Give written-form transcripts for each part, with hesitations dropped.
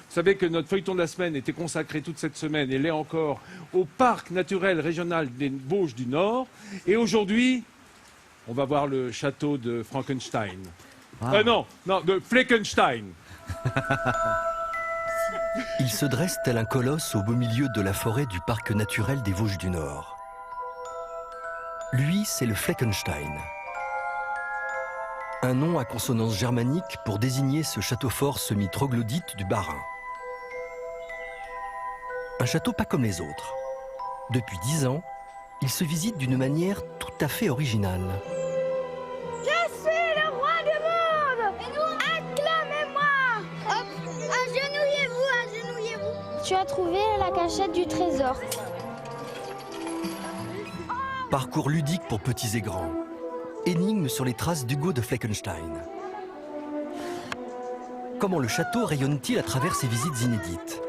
Vous savez que notre feuilleton de la semaine était consacré toute cette semaine, et l'est encore, au parc naturel régional des Vosges du Nord. Et aujourd'hui, on va voir le château de Frankenstein. Non, de Fleckenstein. Il se dresse tel un colosse au beau milieu de la forêt du parc naturel des Vosges du Nord. Lui, c'est le Fleckenstein. Un nom à consonance germanique pour désigner ce château fort semi-troglodyte du Bas-Rhin. Un château pas comme les autres. Depuis 10 ans, il se visite d'une manière tout à fait originale. Je suis le roi du monde! Acclamez-moi! Hop, agenouillez-vous, agenouillez-vous! Tu as trouvé la cachette du trésor. Parcours ludique pour petits et grands. Énigme sur les traces d'Hugo de Fleckenstein. Comment le château rayonne-t-il à travers ces visites inédites?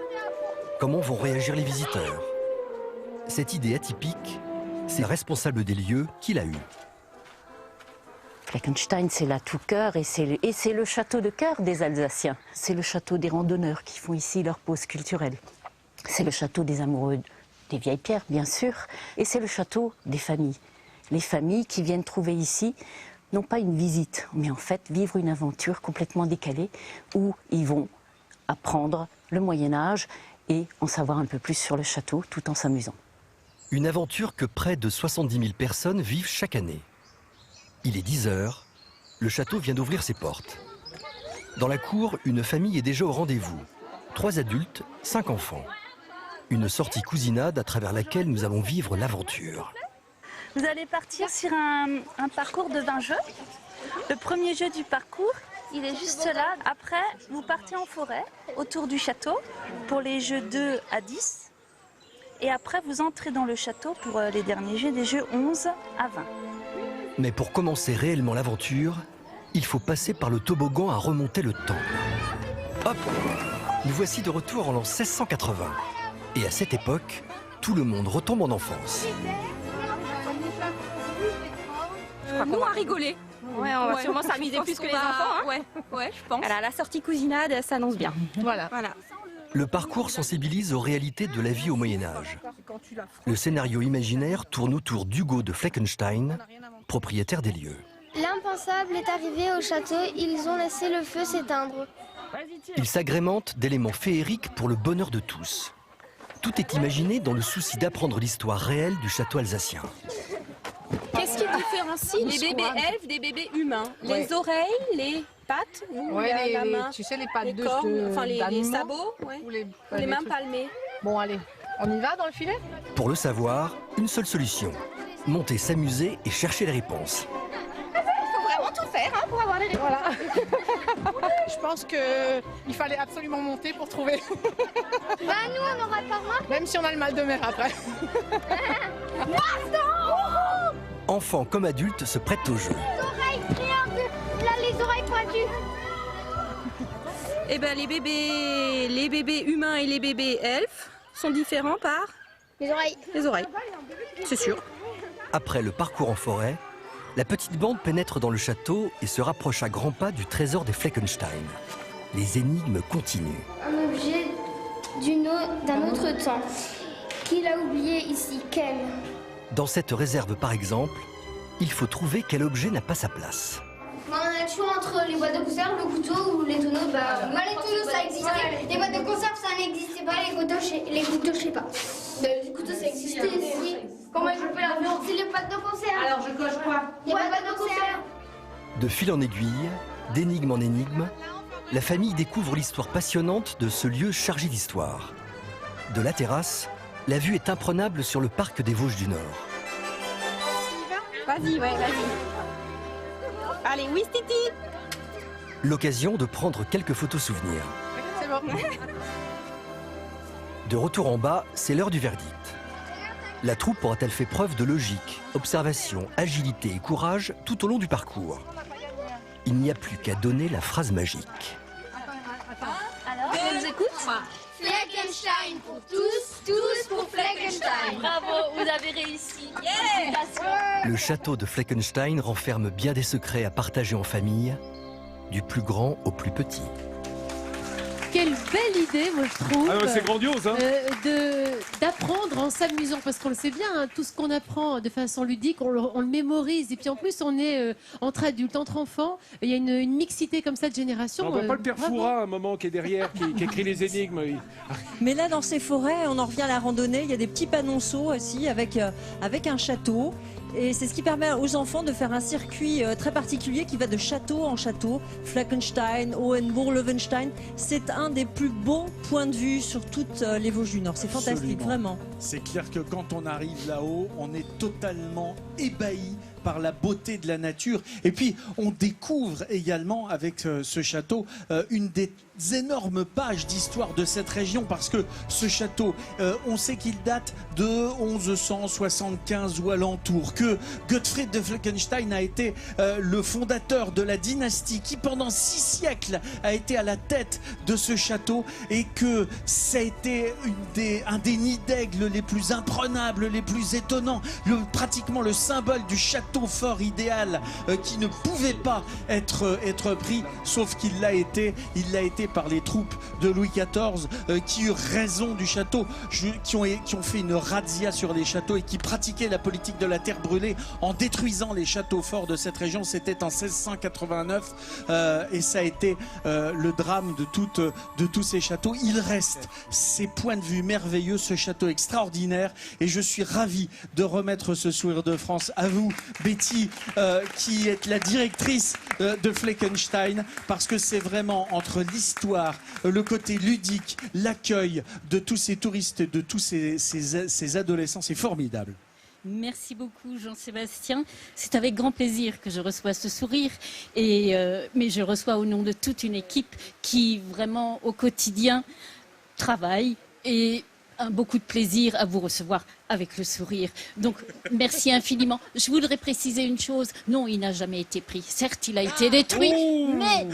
Comment vont réagir les visiteurs? Cette idée atypique, c'est le responsable des lieux qui l'a eue. Fleckenstein, c'est là tout cœur et c'est le château de cœur des Alsaciens. C'est le château des randonneurs qui font ici leur pause culturelle. C'est le château des amoureux des vieilles pierres, bien sûr. Et c'est le château des familles. Les familles qui viennent trouver ici, non pas une visite, mais en fait vivre une aventure complètement décalée où ils vont apprendre le Moyen-Âge et en savoir un peu plus sur le château tout en s'amusant. Une aventure que près de 70 000 personnes vivent chaque année. Il est 10 heures, le château vient d'ouvrir ses portes. Dans la cour, une famille est déjà au rendez-vous. 3 adultes, 5 enfants. Une sortie cousinade à travers laquelle nous allons vivre l'aventure. Vous allez partir sur un parcours de 20 jeux. Le premier jeu du parcours, il est juste là. Après, vous partez en forêt, autour du château, pour les jeux 2 à 10. Et après, vous entrez dans le château pour les derniers jeux, des jeux 11 à 20. Mais pour commencer réellement l'aventure, il faut passer par le toboggan à remonter le temps. Hop! Nous voici de retour en l'an 1680. Et à cette époque, tout le monde retombe en enfance. Nous, on va rigoler. Ouais, on va sûrement s'amuser plus que les enfants. Hein. Ouais, je pense. Alors, la sortie cousinade, ça s'annonce bien. Voilà. Le parcours sensibilise aux réalités de la vie au Moyen-Âge. Le scénario imaginaire tourne autour d'Hugo de Fleckenstein, propriétaire des lieux. L'impensable est arrivé au château, ils ont laissé le feu s'éteindre. Il s'agrémente d'éléments féeriques pour le bonheur de tous. Tout est imaginé dans le souci d'apprendre l'histoire réelle du château alsacien. Qu'est-ce qui différencie les bébés elfes des bébés humains? Les oreilles, les pattes, la main, tu sais, les pattes les de cornes, enfin les sabots, ou les mains palmées. Bon, allez, on y va dans le filet? Pour le savoir, une seule solution. Monter, s'amuser et chercher les réponses. Il faut vraiment tout faire pour avoir les réponses. Voilà. Je pense qu'il fallait absolument monter pour trouver. Bah nous on n'aura pas moins. Même si on a le mal de mer après. Enfants comme adultes se prêtent au jeu. Les oreilles triangles, là les oreilles pointues. Eh ben les bébés humains et les bébés elfes sont différents par Les oreilles. les oreilles. C'est sûr. Après le parcours en forêt, la petite bande pénètre dans le château et se rapproche à grands pas du trésor des Fleckenstein. Les énigmes continuent. Un objet d'un autre temps. Qui l'a oublié ici? Quel? Dans cette réserve par exemple, il faut trouver quel objet n'a pas sa place. On a le choix entre les boîtes de conserve, le couteau ou les tonneaux. Les tonneaux ça existait. Les boîtes de conserve ça n'existait pas, les couteaux je sais pas. Les couteaux ça existait ici. Comment je peux la viande? C'est les boîtes de conserve. Alors je coche quoi? Les boîtes de conserve. De fil en aiguille, d'énigme en énigme, la famille découvre l'histoire passionnante de ce lieu chargé d'histoire. De la terrasse, la vue est imprenable sur le parc des Vosges du Nord. Vas-y. Allez, oui, Titi. L'occasion de prendre quelques photos souvenirs. C'est bon. De retour en bas, c'est l'heure du verdict. La troupe aura-t-elle fait preuve de logique, observation, agilité et courage tout au long du parcours? Il n'y a plus qu'à donner la phrase magique. Alors, on nous écoute? Fleckenstein pour tous, tous pour Fleckenstein. Bravo, vous avez réussi. Yeah. Le château de Fleckenstein renferme bien des secrets à partager en famille, du plus grand au plus petit. Quelle belle idée, moi je trouve. Ah ouais, c'est grandiose, hein. D'apprendre en s'amusant, parce qu'on le sait bien, hein, tout ce qu'on apprend de façon ludique, on le mémorise. Et puis en plus, on est entre adultes, entre enfants. Il y a une mixité comme ça de générations. On voit pas le père bravo. Fouras à un moment qui est derrière, qui écrit les énigmes. Mais là, dans ces forêts, on en revient à la randonnée. Il y a des petits panonceaux aussi avec un château. Et c'est ce qui permet aux enfants de faire un circuit très particulier qui va de château en château. Fleckenstein, Hohenbourg, Löwenstein. C'est un des plus beaux points de vue sur toutes les Vosges du Nord. C'est fantastique, Absolument. vraiment. C'est clair que quand on arrive là-haut, on est totalement ébahi par la beauté de la nature. Et puis, on découvre également avec ce château une des énormes pages d'histoire de cette région, parce que ce château, on sait qu'il date de 1175 ou alentour, que Gottfried de Fleckenstein a été le fondateur de la dynastie qui pendant 6 siècles a été à la tête de ce château, et que ça a été un des nids d'aigle les plus imprenables, les plus étonnants, pratiquement le symbole du château fort idéal qui ne pouvait pas être pris, sauf qu'il l'a été par les troupes de Louis XIV qui eurent raison du château, qui ont fait une razzia sur les châteaux et qui pratiquaient la politique de la terre brûlée en détruisant les châteaux forts de cette région. C'était en 1689 et ça a été le drame de tous ces châteaux. Il reste ces points de vue merveilleux, ce château extraordinaire, et je suis ravi de remettre ce sourire de France à vous, Betty, qui est la directrice de Fleckenstein, parce que c'est vraiment entre l'histoire, le côté ludique, l'accueil de tous ces touristes, de tous ces adolescents, c'est formidable. Merci beaucoup Jean-Sébastien. C'est avec grand plaisir que je reçois ce sourire, mais je reçois au nom de toute une équipe qui vraiment au quotidien travaille et a beaucoup de plaisir à vous recevoir avec le sourire. Donc merci infiniment. Je voudrais préciser une chose. Non, il n'a jamais été pris. Certes, il a été détruit, mais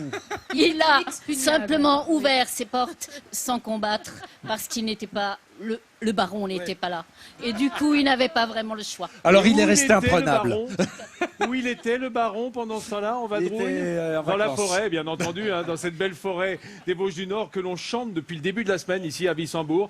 il a simplement ouvert ses portes sans combattre parce qu'il n'était pas... Le baron n'était pas là. Et du coup, il n'avait pas vraiment le choix. Alors il est resté imprenable. Où il était, le baron, pendant ce temps-là, en vadrouille dans la forêt, bien entendu, hein, dans cette belle forêt des Vosges du Nord que l'on chante depuis le début de la semaine ici à Wissembourg.